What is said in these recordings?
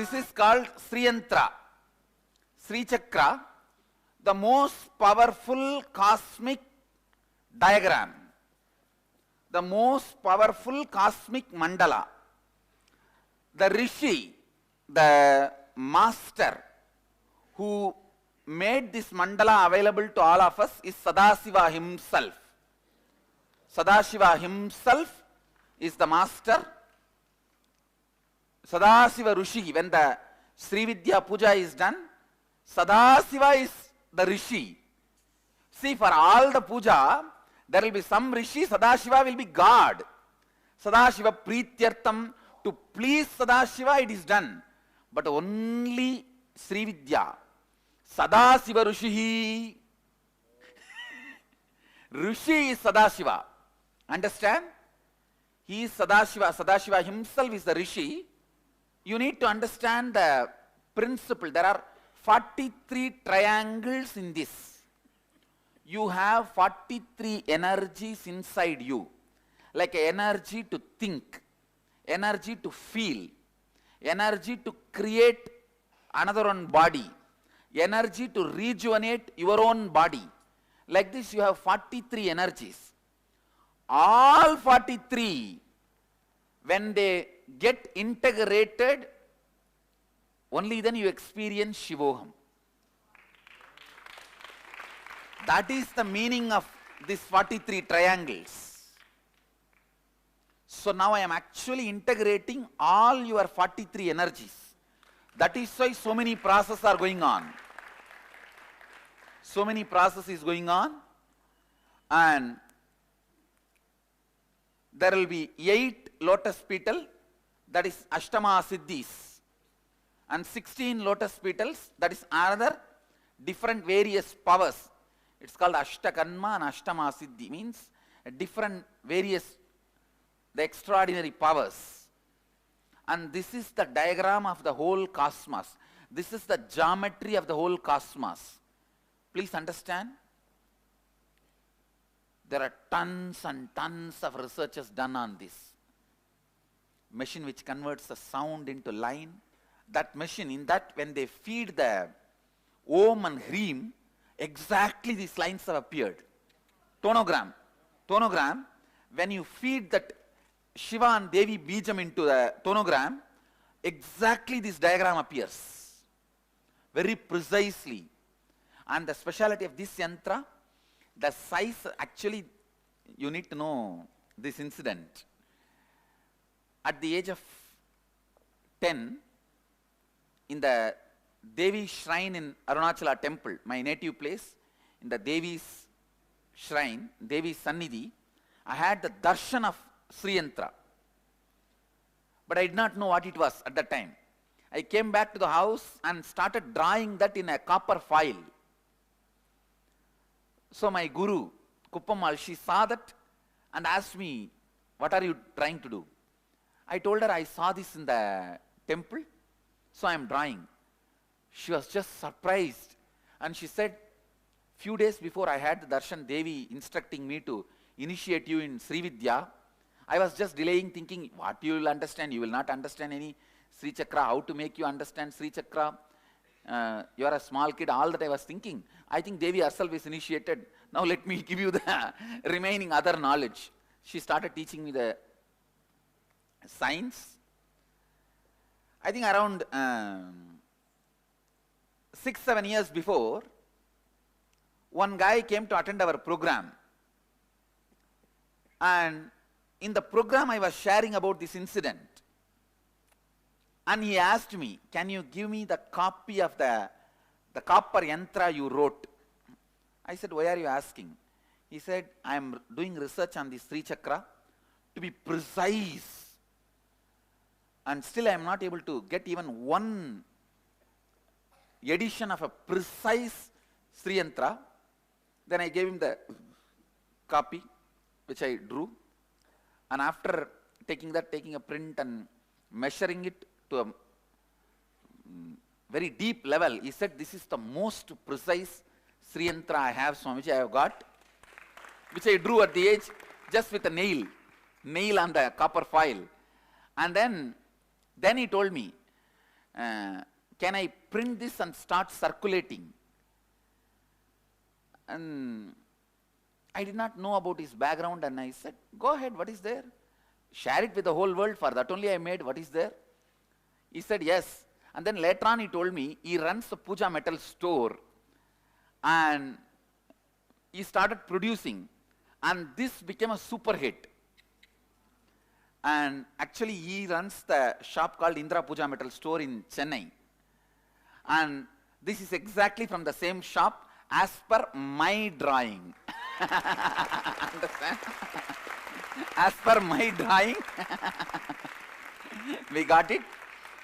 This is called Sri Yantra, Sri Chakra, the most powerful cosmic diagram, the most powerful cosmic mandala. The Rishi, the master who made this mandala available to all of us is Sadashiva himself. Sadashiva himself is the master. Sadashiva Rishi, when the Sri Vidya Puja is done, Sadashiva is the Rishi. See, for all the puja, there will be some Rishi, Sadashiva will be God. Sadashiva Prityartham, to please Sadashiva it is done. But only Sri Vidya, Sadashiva Rishi. Rishi is Sadashiva. Understand? He is Sadashiva. Sadashiva himself is the Rishi. You need to understand the principle. There are 43 triangles in this. You have 43 energies inside you. Like energy to think, energy to feel, energy to create another own body, energy to rejuvenate your own body. Like this you have 43 energies. All 43, when they get integrated, only then you experience Shivoham. That is the meaning of these 43 triangles. So now I am actually integrating all your 43 energies. That is why so many processes are going on. So many processes is going on, and there will be 8 lotus petal, that is Ashtama Siddhis, and 16 lotus petals, that is another different various powers. It's called Ashtakanma and Ashtama Siddhi, means different various, the extraordinary powers. And this is the diagram of the whole cosmos. This is the geometry of the whole cosmos. Please understand, there are tons and tons of researches done on this. Machine which converts the sound into line. That machine, in that when they feed the Om and Hreem, exactly these lines have appeared. Tonogram. Tonogram, when you feed that Shiva and Devi Bijam into the tonogram, exactly this diagram appears. Very precisely. And the speciality of this yantra, the size, actually you need to know this incident. At the age of 10, in the Devi shrine in Arunachala temple, my native place, in the Devi's shrine, Devi's Sannidhi, I had the darshan of Sri Yantra. But I did not know what it was at that time. I came back to the house and started drawing that in a copper file. So my guru, Kuppamal, she saw that and asked me, what are you trying to do? I told her I saw this in the temple, so I am drawing. She was just surprised, and she said, few days before I had the darshan, Devi instructing me to initiate you in Sri Vidya. I was just delaying, thinking, what you will understand? You will not understand any Sri Chakra, how to make you understand Sri Chakra. You are a small kid, all that I was thinking. I think Devi herself is initiated. Now let me give you the remaining other knowledge. She started teaching me the science. I think around 6-7 years before, one guy came to attend our program. And in the program I was sharing about this incident. And he asked me, can you give me the copy of the copper yantra you wrote? I said, why are you asking? He said, I am doing research on the Sri Chakra to be precise. And still I am not able to get even one edition of a precise Sri Yantra. Then I gave him the copy which I drew. And after taking a print and measuring it to a very deep level, he said, this is the most precise Sri Yantra I have, Swamiji, I have got, which I drew at the age just with a nail on the copper file. And then he told me, can I print this and start circulating? And I did not know about his background, and I said, go ahead, what is there? Share it with the whole world, for that only I made, what is there? He said, yes. And then later on he told me, he runs a puja metal store, and he started producing, and this became a super hit. And actually he runs the shop called Indra Puja Metal Store in Chennai. And this is exactly from the same shop as per my drawing. Understand? As per my drawing, we got it.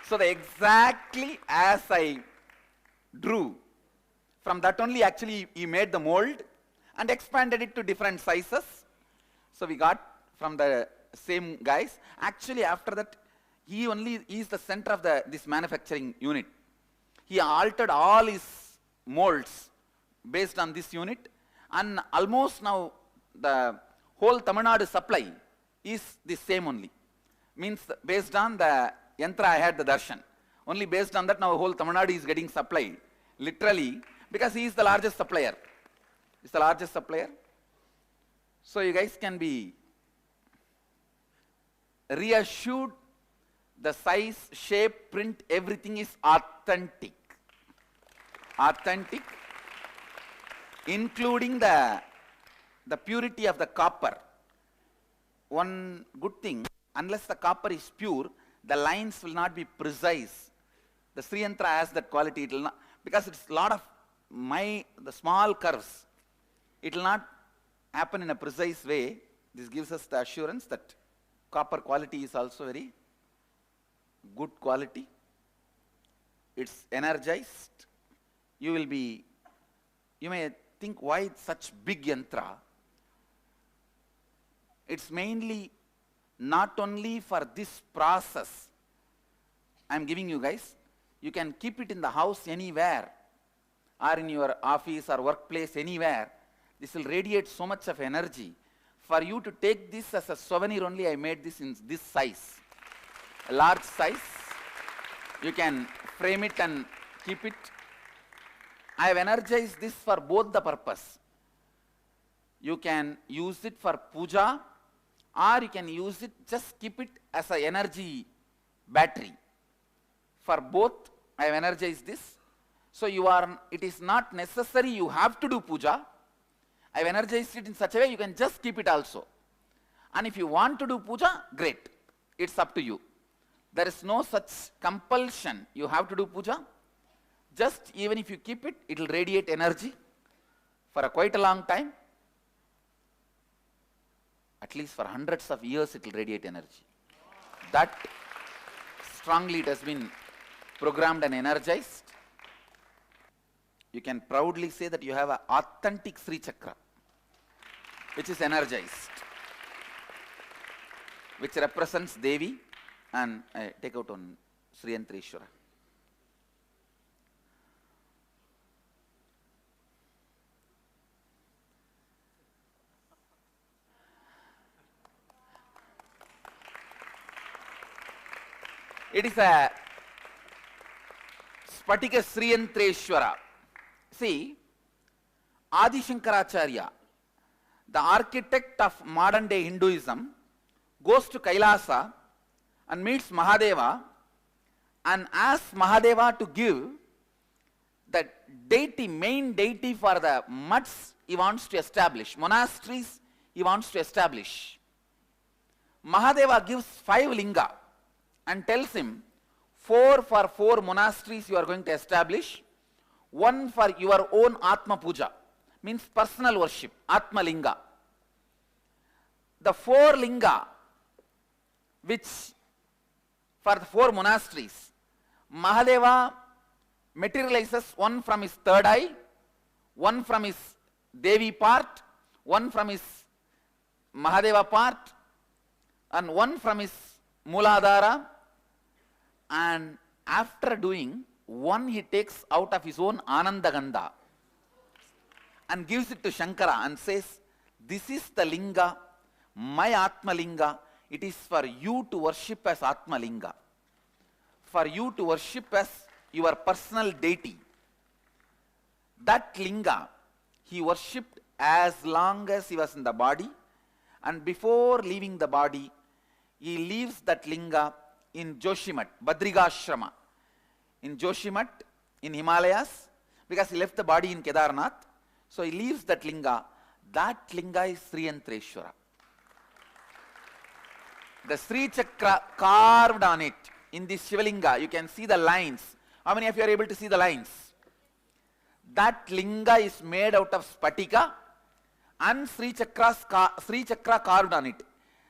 So exactly as I drew, from that only actually he made the mold and expanded it to different sizes. So we got from the same guys. Actually after that, he is the center of this manufacturing unit. He altered all his molds based on this unit, and almost now the whole Tamil Nadu supply is the same only. Means based on the yantra I had the darshan. Only based on that now whole Tamil Nadu is getting supplied. Literally, because he is the largest supplier. He's the largest supplier. So you guys can be reassured, the size, shape, print, everything is authentic. Authentic, including the purity of the copper. One good thing, unless the copper is pure, the lines will not be precise. The Sri Yantra has that quality, it will not, because it's a lot of the small curves. It will not happen in a precise way. This gives us the assurance that copper quality is also very good quality. It's energized. You may think, why such big yantra? It's mainly not only for this process. I'm giving you guys, you can keep it in the house anywhere, or in your office or workplace anywhere. This will radiate so much of energy. For you to take this as a souvenir only, I made this in this size, a large size. You can frame it and keep it. I have energized this for both the purpose. You can use it for puja, or you can use it, just keep it as an energy battery. For both, I have energized this. So it is not necessary you have to do puja. I have energized it in such a way you can just keep it also. And if you want to do puja, great. It's up to you. There is no such compulsion you have to do puja. Just even if you keep it, it will radiate energy for quite a long time. At least for hundreds of years it will radiate energy. That strongly it has been programmed and energized. You can proudly say that you have an authentic Sri Chakra, which is energized, which represents Devi, and I take out on Sri Yantreshwara. It is a Spatika Sri Yantreshwara. See, Adi Shankaracharya, the architect of modern day Hinduism, goes to Kailasa and meets Mahadeva and asks Mahadeva to give the deity, main deity for the mutts he wants to establish, monasteries he wants to establish. Mahadeva gives 5 linga and tells him, 4 for 4 monasteries you are going to establish, 1 for your own Atma Puja, means personal worship, Atma Linga. The 4 linga, which for the 4 monasteries, Mahadeva materializes 1 from his third eye, 1 from his Devi part, 1 from his Mahadeva part, and 1 from his Mooladhara. And after doing, 1 he takes out of his own Anandagandha and gives it to Shankara and says, this is the linga, my Atma Linga, it is for you to worship as Atma Linga. for you to worship as your personal deity. That linga he worshipped as long as he was in the body, and before leaving the body, he leaves that linga in Joshimath, Badrigashrama, in Joshimath, in Himalayas, because he left the body in Kedarnath. So he leaves that linga. That linga is Sri Yantreshwara. The Sri Chakra carved on it, in this Shivalinga, you can see the lines. How many of you are able to see the lines? That linga is made out of spatika and Sri Chakra carved on it.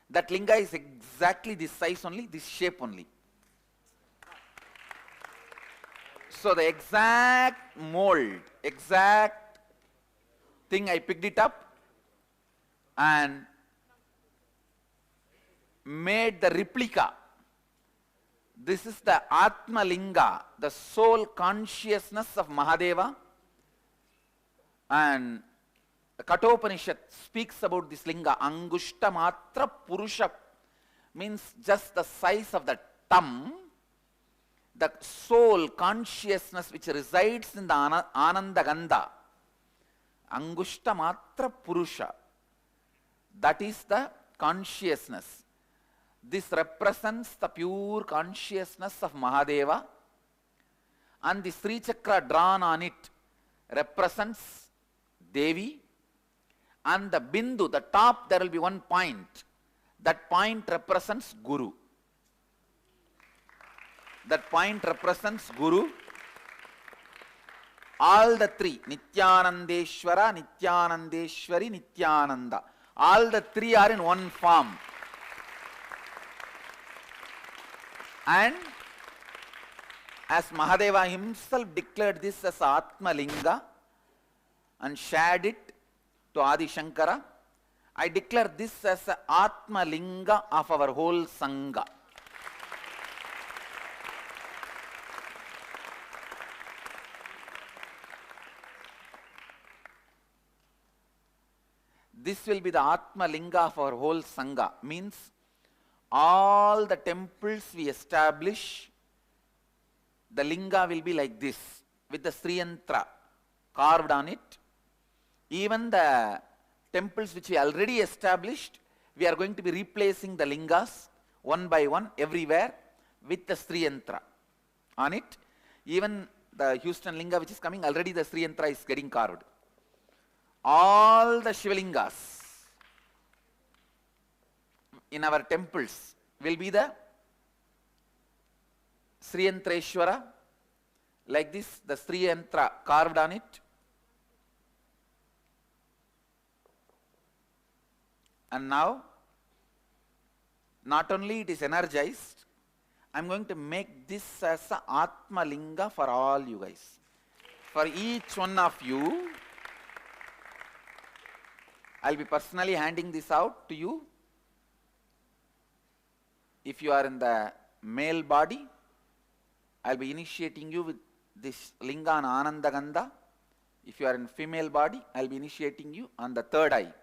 That linga is exactly this size only, this shape only. So the exact mold, exact thing, I picked it up and made the replica. This is the Atma Linga, the soul consciousness of Mahadeva. And the Kathopanishad speaks about this linga. Angushta Matra Purusha means just the size of the thumb. The soul consciousness which resides in the Ananda Gandha. Angushta Matra Purusha. That is the consciousness. This represents the pure consciousness of Mahadeva, and the Sri Chakra drawn on it represents Devi, and the Bindu, the top, there will be one point. That point represents Guru. That point represents Guru. All the three, Nityanandeshwara, Nityanandeshwari, Nityananda, all the three are in one form. And as Mahadeva himself declared this as Atma Linga and shared it to Adi Shankara, I declare this as a Atma Linga of our whole Sangha. This will be the Atma Linga of our whole Sangha. Means all the temples we establish, the linga will be like this, with the Sri Yantra carved on it. Even the temples which we already established, we are going to be replacing the lingas one by one everywhere with the Sri Yantra on it. Even the Houston linga which is coming, already the Sri Yantra is getting carved. All the Shivalingas in our temples will be the Sri Yantreshwara, like this, the Sri Yantra carved on it. And now, not only it is energized, I am going to make this as a Atma Linga for all you guys. For each one of you, I will be personally handing this out to you. If you are in the male body, I will be initiating you with this linga on Ananda Gandha. If you are in female body, I will be initiating you on the third eye,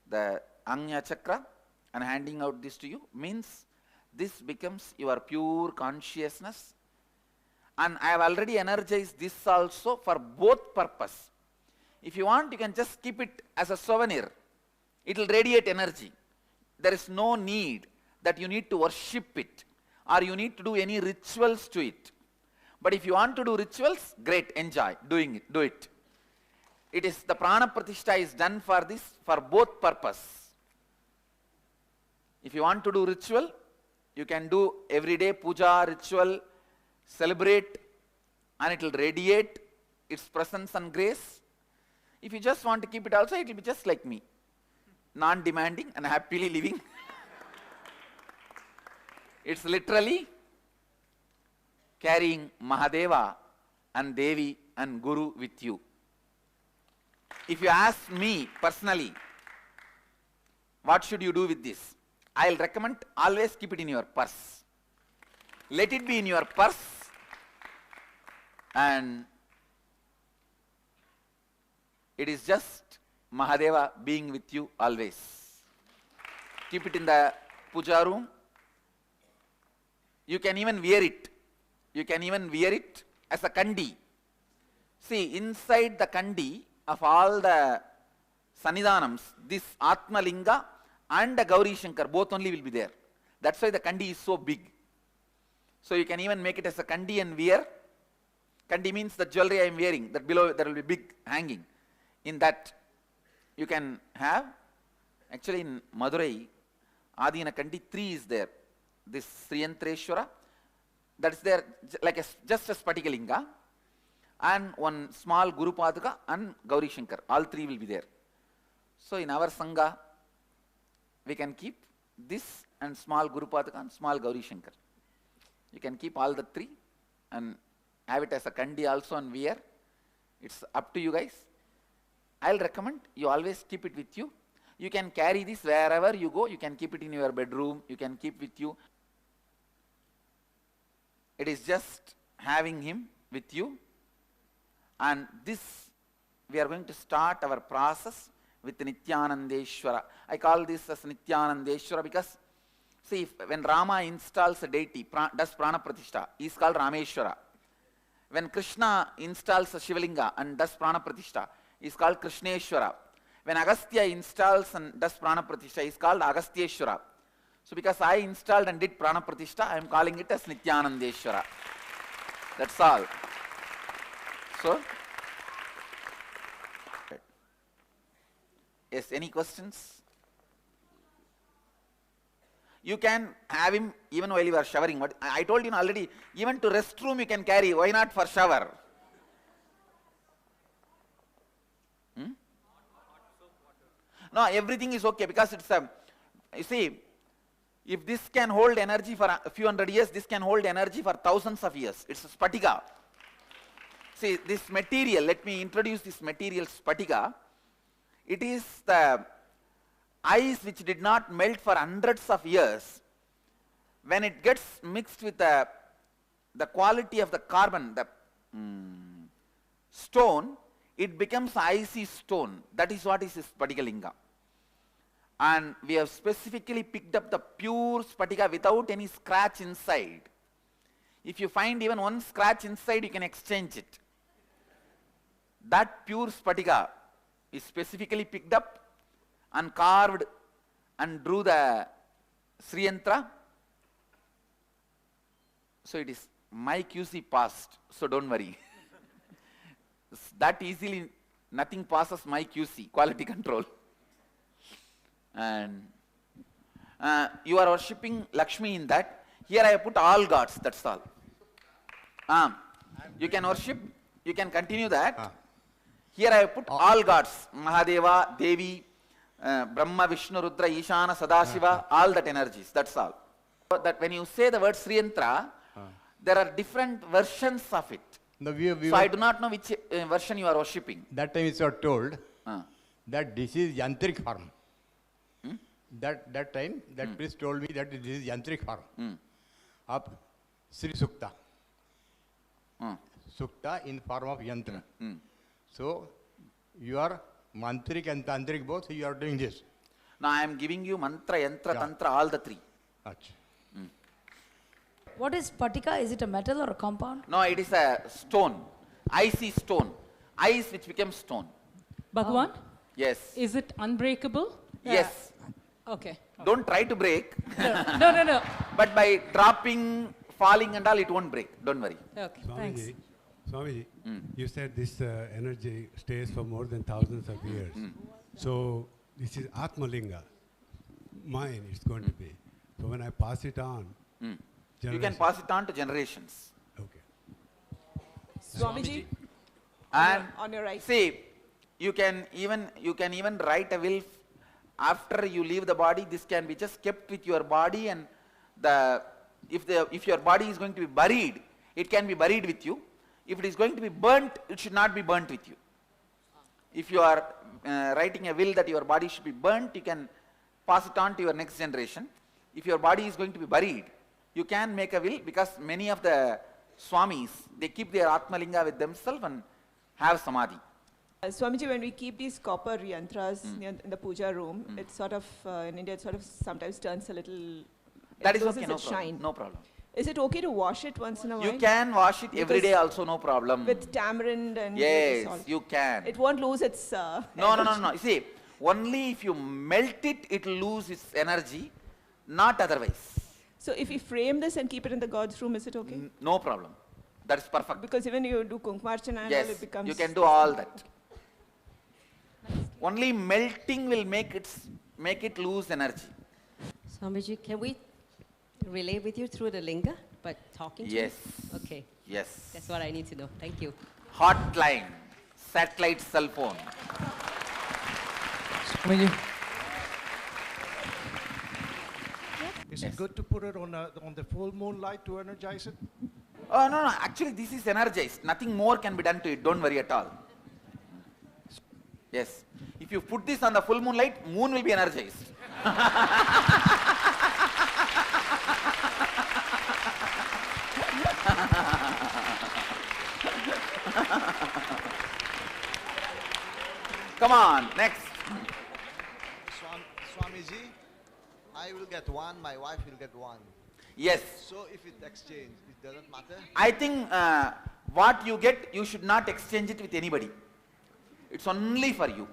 the Anya Chakra, and handing out this to you. Means this becomes your pure consciousness. And I have already energized this also for both purpose. If you want, you can just keep it as a souvenir. It will radiate energy. There is no need that you need to worship it or you need to do any rituals to it. But if you want to do rituals, great, enjoy doing it, do it. It is the Prana Pratishtha is done for this, for both purpose. If you want to do ritual, you can do everyday puja, ritual, celebrate, and it will radiate its presence and grace. If you just want to keep it also, it will be just like me, non-demanding and happily living. It's literally carrying Mahadeva and Devi and Guru with you. If you ask me personally, what should you do with this? I'll recommend always keep it in your purse. Let it be in your purse, and it is just Mahadeva being with you always. Keep it in the puja room. You can even wear it You can even wear it as a kandi. See, inside the kandi of all the Sannidhanams, this Atma Linga and the Gauri Shankar both only will be there. That's why the kandi is so big. So you can even make it as a kandi and wear. Kandi means the jewelry I am wearing, that below there will be big hanging. In that you can have, actually in Madurai, Adina kandi 3 is there. This Sriyantreshwara, that is there like just a Spatikalinga, and one small Guru Padaka and Gauri Shankar. All 3 will be there. So in our Sangha, we can keep this and small Guru Padaka and small Gauri Shankar. You can keep all the 3 and have it as a kandi also and wear. It's up to you guys. I'll recommend you always keep it with you. You can carry this wherever you go. You can keep it in your bedroom. You can keep with you. It is just having him with you. And this, we are going to start our process with Nityanandeshwara. I call this as Nityanandeshwara because, see, when Rama installs a deity, does Prana Pratishtha, he is called Rameshwara. When Krishna installs a Shivalinga and does Prana Pratishtha, he is called Krishneshwara. When Agastya installs and does Prana Pratishtha, he is called Agastyeshwara. So because I installed and did Prana Pratishtha, I am calling it as Nityanandeshwara. That's all. So, yes, any questions? You can have him even while you are showering. But I told you already, even to restroom you can carry. Why not for shower? No, everything is okay because it's a, you see, if this can hold energy for a few hundred years, this can hold energy for thousands of years. It's a spatika. See, this material, let me introduce this material spatika. It is the ice which did not melt for hundreds of years. When it gets mixed with the quality of the carbon, the stone, it becomes icy stone. That is what is Spatika Linga. And we have specifically picked up the pure Spatika without any scratch inside. If you find even one scratch inside, you can exchange it. That pure Spatika is specifically picked up and carved and drew the Sriyantra. So it is my QC passed, so don't worry. That easily, nothing passes my QC, quality control. And you are worshipping Lakshmi in that. Here I have put all gods, that's all. You can worship, you can continue that. Here I have put all gods, Mahadeva, Devi, Brahma, Vishnu, Rudra, Ishana, Sadashiva, all that energies, that's all. So that when you say the word Sriyantra, there are different versions of it. So I do not know which version you are worshipping. That time you are told that this is Yantric form. That time, that priest told me that this is Yantric form of Sri Sukta. Sukta in form of Yantra. So, you are Mantrik and Tantric both, you are doing this. Now I am giving you Mantra, Yantra, Tantra, all the 3. What is Spatika? Is it a metal or a compound? No, it is a stone, icy stone, ice which becomes stone. Bhagwan? Yes. Is it unbreakable? Yes. Okay. Don't try to break. No. But by dropping, falling and all, it won't break. Don't worry. Okay, Swamiji, thanks. Swamiji, you said this energy stays for more than thousands of years. So this is Atmalinga. Mine it's going to be. So when I pass it on, You can pass it on to generations. Okay. Swamiji, And on your right. see, you can even write a will after you leave the body. This can be just kept with your body, and if your body is going to be buried, it can be buried with you. If it is going to be burnt, it should not be burnt with you. If you are writing a will that your body should be burnt, you can pass it on to your next generation. If your body is going to be buried, you can make a will, because many of the Swamis, they keep their Atmalinga with themselves and have Samadhi. Swamiji, when we keep these copper yantras in the puja room, it's sort of, in India, it sort of sometimes turns a little, That is loses okay, no its problem. shine. No problem. Is it okay to wash it once in a while? You can wash it every day also, no problem. With tamarind and Yes, salt. you can. It won't lose its No. You see, only if you melt it, it will lose its energy, not otherwise. So if we frame this and keep it in the God's room, is it okay? No problem. That is perfect. Because even you do Kunkmarchana and all, Yes, it becomes... you can do all that. Only melting will make it lose energy. Swamiji, can we relate with you through the linga by talking to you? Yes. Okay, Yes. that's what I need to know. Thank you. Hotline, satellite cell phone. Swamiji, Is it good to put it on the full moonlight to energize it? Oh, no. Actually, this is energized. Nothing more can be done to it. Don't worry at all. Yes. If you put this on the full moonlight, moon will be energized. Come on, next. Swamiji, I will get one, my wife will get one. Yes. So if it exchange, it doesn't matter? I think what you get, you should not exchange it with anybody. It's only for you.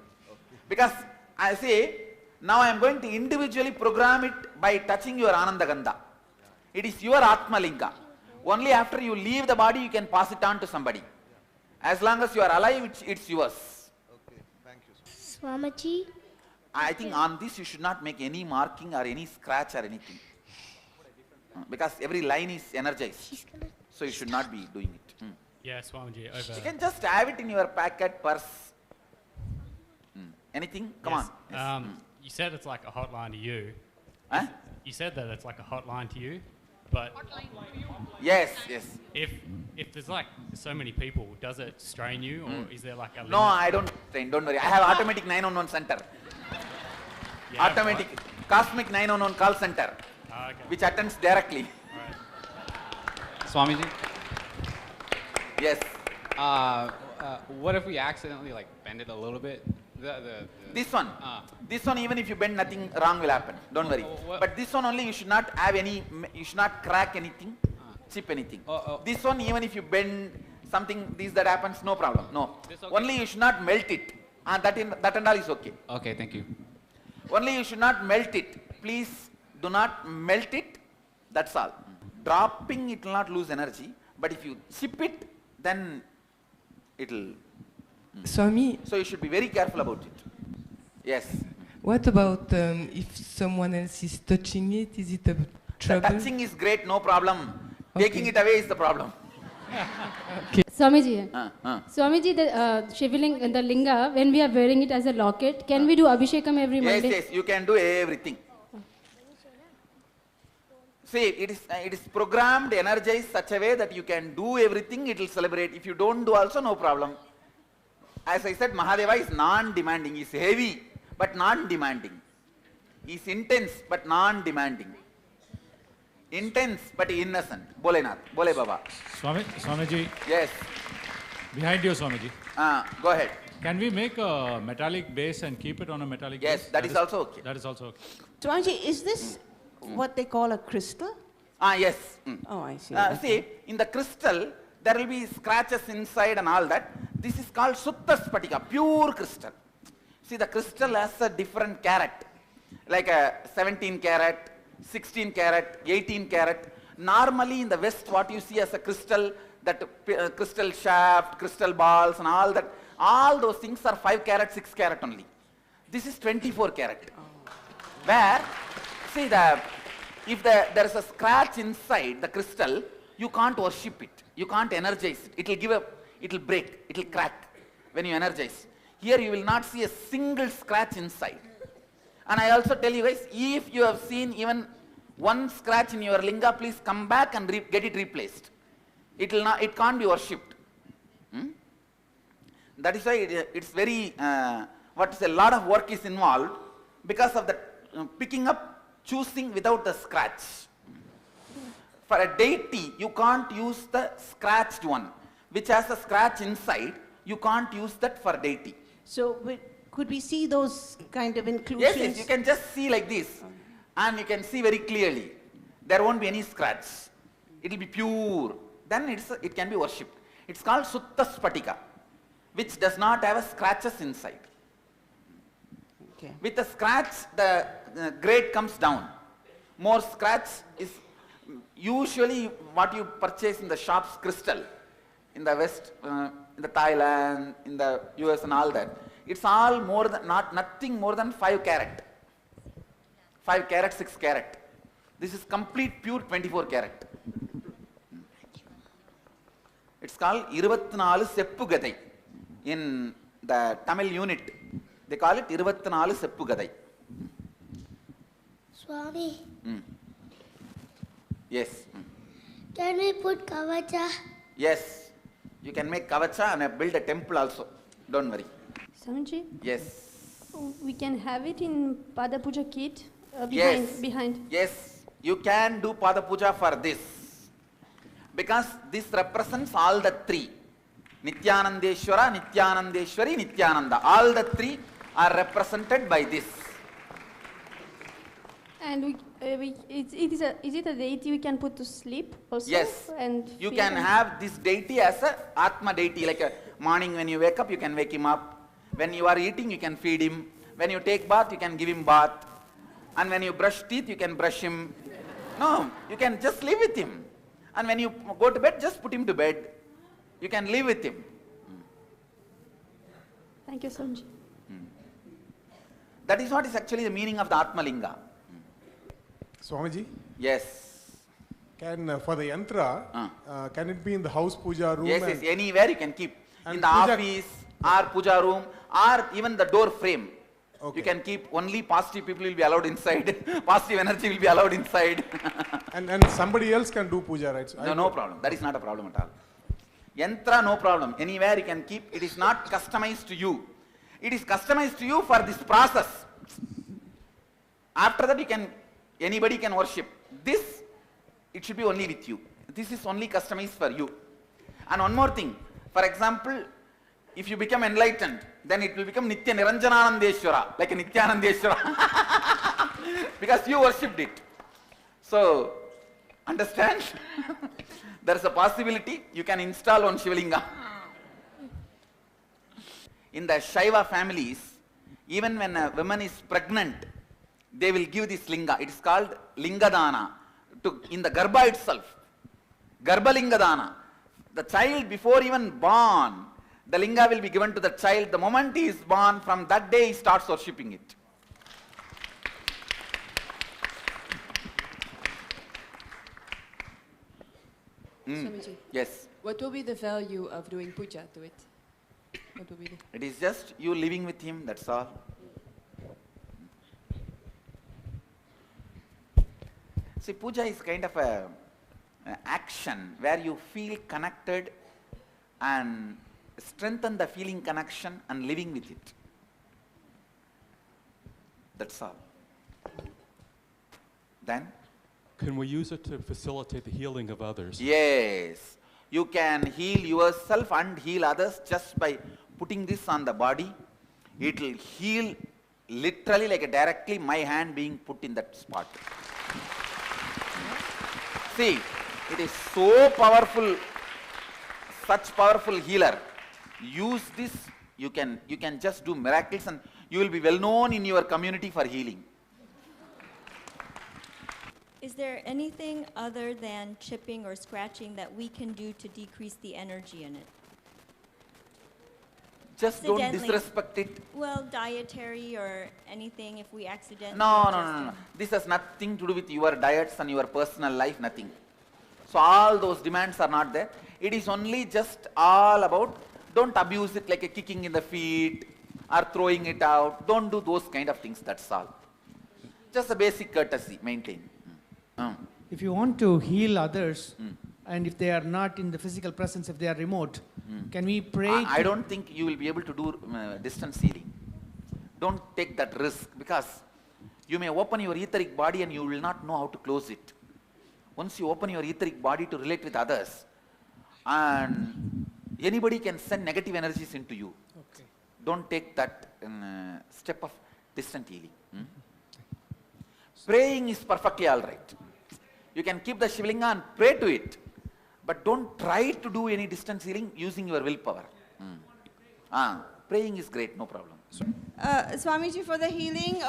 Because I say, now I am going to individually program it by touching your Ananda Gandha. It is your Atma Linga. Only after you leave the body, you can pass it on to somebody. As long as you are alive, it's yours. Okay, thank you. Swamiji, I think on this you should not make any marking or any scratch or anything. Because every line is energized. So you should not be doing it. Yeah, Swamiji, over. You can just have it in your pocket, purse. Anything? Come Yes, on. Yes. You said it's like a hotline to you. Huh? You said that it's like a hotline to you, but Yes. if there's like so many people, does it strain you, or is there like a limit? No, I don't train, don't worry. I have automatic 911 center. Yeah, Automatic, cosmic 911 call center, Okay. which attends directly. Swamiji, Yes. what if we accidentally like bend it a little bit? This one, even if you bend, nothing wrong will happen. Don't worry. But this one only, you should not have any, you should not crack anything, chip anything. This one, even if you bend something, that happens, no problem. No. This okay? Only you should not melt it. That and all is okay. Okay, thank you. Only you should not melt it. Please do not melt it. That's all. Dropping, it will not lose energy. But if you chip it, then it will. Swami, So you should be very careful about it. Yes. what about if someone else is touching it? Is it a The trouble? touching is great, no problem. Taking Okay. it away is the problem. Swamiji, Swamiji, the Shivaling, the linga, when we are wearing it as a locket, can we do Abhishekam every Yes, Monday? yes, you can do everything. See, it is programmed, energized such a way that you can do everything, it will celebrate. If you don't do also, no problem. As I said, Mahadeva is non-demanding. He is heavy, but non-demanding. He is intense, but non-demanding. Intense, but innocent. Bole Nath, Bole Baba. Swamiji, Yes. behind you, Swamiji. Go ahead. Can we make a metallic base and keep it on a metallic base? Yes, that is also okay. That is also okay. Swamiji, is this what they call a crystal? Yes. Oh, I see. See, in the crystal, there will be scratches inside and all that. This is called Sutta Spatika, pure crystal. See, the crystal has a different carat, like a 17 carat, 16 carat, 18 carat. Normally in the West, what you see as a crystal, that crystal shaft, crystal balls and all that, all those things are 5 carat, 6 carat only. This is 24 carat. Where, see, if there is a scratch inside the crystal, you can't worship it. You can't energize it. It will break, it will crack when you energize. Here you will not see a single scratch inside. And I also tell you guys, if you have seen even one scratch in your linga, please come back and get it replaced. It can't be worshipped. That is why it's very, a lot of work is involved because of the picking up, choosing without the scratch. For a deity, you can't use the scratched one, which has a scratch inside. You can't use that for deity. So could we see those kind of inclusions? Yes, you can just see like this, and you can see very clearly. There won't be any scratch. It will be pure. Then it can be worshipped. It's called Sutta Spatika, which does not have a scratches inside. Okay. With a scratch, the grade comes down. More scratch is usually what you purchase in the shops, crystal, in the West, in the Thailand, in the US and all that. It's all more than, nothing more than 5 carat. 5 carat, 6 carat. This is complete pure 24 carat. It's called 24 Seppu Gadai. In the Tamil unit, they call it 24 Seppu Gadai. Swami, Yes. can we put kavacha? Yes. You can make kavacha and build a temple also. Don't worry. Swamiji, Yes. we can have it in Pada Puja kit Yes. behind. Yes. You can do Pada Puja for this. Because this represents all the 3. Nityanandeshwara, Nityanandeshwari, Nityananda. All the 3 are represented by this. And is it a deity we can put to sleep also? Yes. And You feed can him? have this deity as a Atma deity, like a morning when you wake up, you can wake him up. When you are eating, you can feed him. When you take bath, you can give him bath. And when you brush teeth, you can brush him. No, you can just live with him. And when you go to bed, just put him to bed. You can live with him. Thank you, Swamiji. That is what is actually the meaning of the Atma Linga. Swamiji, Yes. can for the yantra, can it be in the house puja room? Yes, yes, anywhere you can keep. In and the puja- office, or puja room, or even the door frame. You can keep, only positive people will be allowed inside. Positive energy will be allowed inside. and somebody else can do puja, right? So No problem. That is not a problem at all. Yantra, no problem. Anywhere you can keep. It is not customized to you. It is customized to you for this process. After that, anybody can worship. This, it should be only with you. This is only customized for you. And one more thing. For example, if you become enlightened, then it will become Nitya Niranjananandeshwara, like a Nityanandeshwara. Because you worshipped it. So, understand? There is a possibility you can install one Shivalinga. In the Shaiva families, even when a woman is pregnant, they will give this linga. It is called lingadana. In the garbha itself, garbha lingadana. The child before even born, the linga will be given to the child. The moment he is born, from that day he starts worshipping it. Swamiji, Yes. what will be the value of doing puja to it? What will be the... It is just you living with him, that's all. See, puja is kind of an action where you feel connected and strengthen the feeling connection and living with it. That's all. Then? Can we use it to facilitate the healing of others? Yes. You can heal yourself and heal others just by putting this on the body. It will heal literally like directly my hand being put in that spot. See, it is so powerful, such powerful healer. Use this, you can just do miracles and you will be well known in your community for healing. Is there anything other than chipping or scratching that we can do to decrease the energy in it? Just don't Accidentally. disrespect it. Well, dietary or anything if we accidentally... No. This has nothing to do with your diets and your personal life, nothing. So all those demands are not there. It is only just all about, don't abuse it like a kicking in the feet or throwing it out. Don't do those kind of things, that's all. Just a basic courtesy, maintain. If you want to heal others, and if they are not in the physical presence, if they are remote, can we pray? I don't think you will be able to do distance healing. Don't take that risk because you may open your etheric body and you will not know how to close it. Once you open your etheric body to relate with others, and anybody can send negative energies into you. Okay. Don't take that step of distant healing. Praying is perfectly all right. You can keep the Shivalinga and pray to it. But don't try to do any distance healing using your willpower. Praying is great, no problem. Swamiji, for the healing,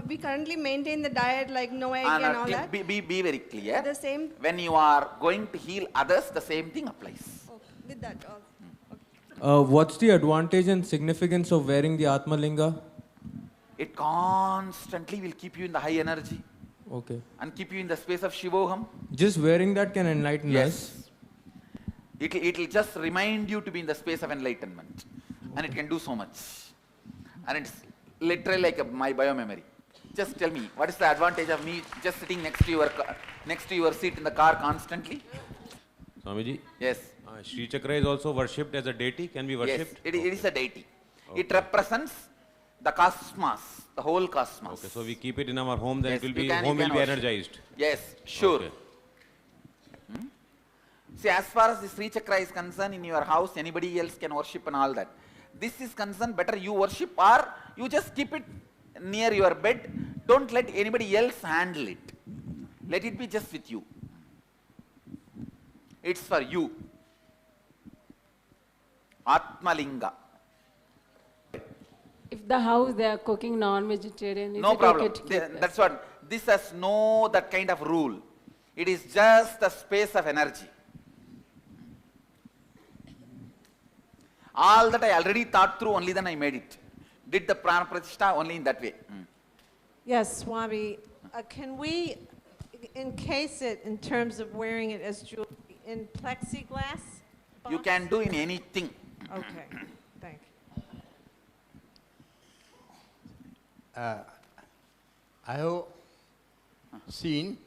we currently maintain the diet like no egg and all that. Be very clear. The same. When you are going to heal others, the same thing applies. With that also. What's the advantage and significance of wearing the Atmalinga? It constantly will keep you in the high energy. Okay. And keep you in the space of Shivoham. Just wearing that can enlighten us? It will just remind you to be in the space of enlightenment. And it can do so much. And it's literally like my biomemory. Just tell me, what is the advantage of me just sitting next to your seat in the car constantly? Swamiji? Yes. Sri Chakra is also worshipped as a deity, can be worshipped? Yes, it is a deity. Okay. It represents the cosmos, the whole cosmos. Okay, so we keep it in our home, then yes, it will be, home will be energized. Yes, sure. Okay. See, as far as the Sri Chakra is concerned, in your house, anybody else can worship and all that. This is concerned, better you worship or you just keep it near your bed. Don't let anybody else handle it. Let it be just with you. It's for you. Atmalinga. If the house they are cooking non-vegetarian, no problem. That's what. This has no that kind of rule. It is just a space of energy. All that I already thought through, only then I made it. Did the prana pratishtha only in that way. Yes, Swami. Can we encase it in terms of wearing it as jewelry in plexiglass? You can do in anything. Okay, thank you. I have seen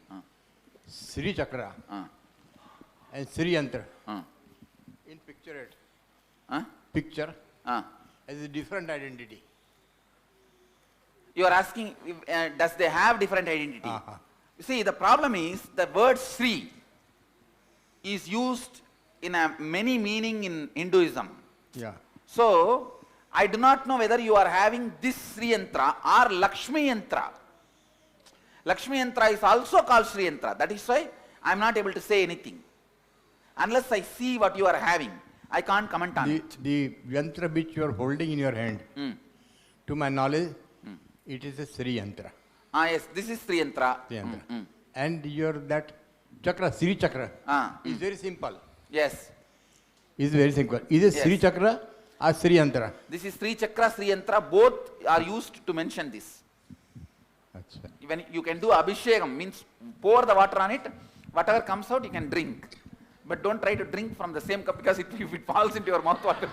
Sri Chakra and Sri Yantra in picture as a different identity. You are asking, does they have different identity? You see, the problem is the word Sri is used in a many meaning in Hinduism. Yeah. So, I do not know whether you are having this Sri Yantra or Lakshmi Yantra. Lakshmi Yantra is also called Sri Yantra. That is why I am not able to say anything. Unless I see what you are having, I can't comment on it. The Yantra which you are holding in your hand, to my knowledge, it is a Sri Yantra. Yes, this is Sri Yantra. And your that Chakra, Sri Chakra, is very simple. Yes. Is very simple. Is it Sri Chakra or Sri Yantra? This is Sri Chakra, Sri Yantra, both are used to mention this. When you can do Abhishekam, means pour the water on it, whatever comes out you can drink. But don't try to drink from the same cup because if it falls into your mouth, what will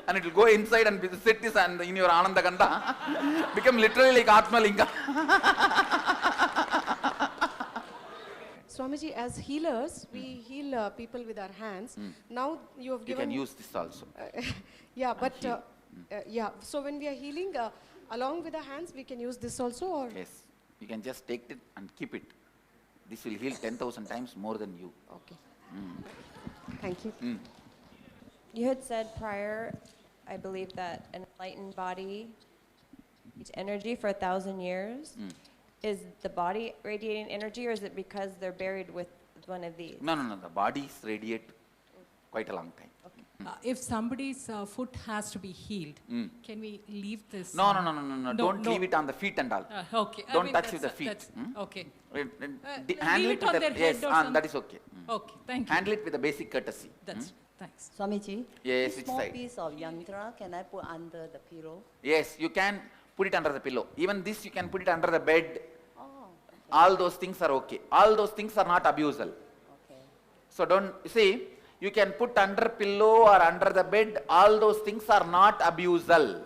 and it will go inside and sit in your Ananda Gandha, become literally like Atmalinga. Swamiji, as healers, we heal people with our hands. Now you have given... You can use this also. Yeah, but yeah. So when we are healing, along with the hands, we can use this also, or? Yes. You can just take it and keep it. This will heal 10,000 times more than you. Okay. Thank you. You had said prior, I believe, that an enlightened body needs energy for 1,000 years. Is the body radiating energy, or is it because they're buried with one of these? No. The bodies radiate quite a long time. If somebody's foot has to be healed, can we leave this? No. Don't leave it on the feet and all. Okay. Don't touch with the feet. Okay. Handle it on with their yes, head or that is okay. Okay, thank you. Handle it with a basic courtesy. That's thanks. Swamiji, yes, this small piece of yantra, can I put under the pillow? Yes, you can put it under the pillow. Even this you can put it under the bed. All those things are okay. All those things are not abusal. Okay. So don't, see, you can put under pillow or under the bed, all those things are not abusal.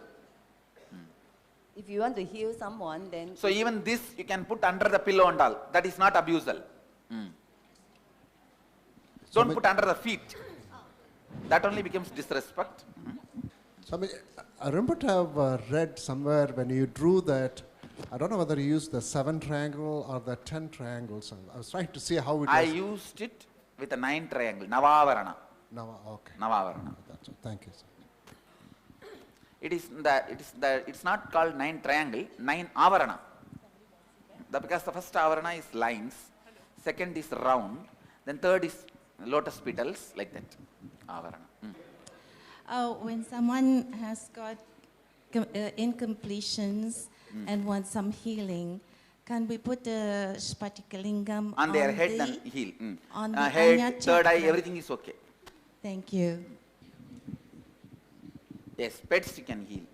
If you want to heal someone, then... So even this you can put under the pillow and all. That is not abusal. Don't put under the feet. That only becomes disrespect. So I remember to have read somewhere when you drew that, I don't know whether you used the 7 triangle or the 10 triangles. I was trying to see how it was. I used it with a 9 triangle, Navavarana. Okay. Navavarana. That's all. Thank you, sir. It's not called 9 triangle, 9 avarana. because the first avarana is lines, second is round, then third is lotus petals, like that. Avarana. When someone has got incompletions and wants some healing, can we put the Spatikalingam on their head and heel? On the head, third eye, everything is okay. Thank you. Yes, pets you can heal.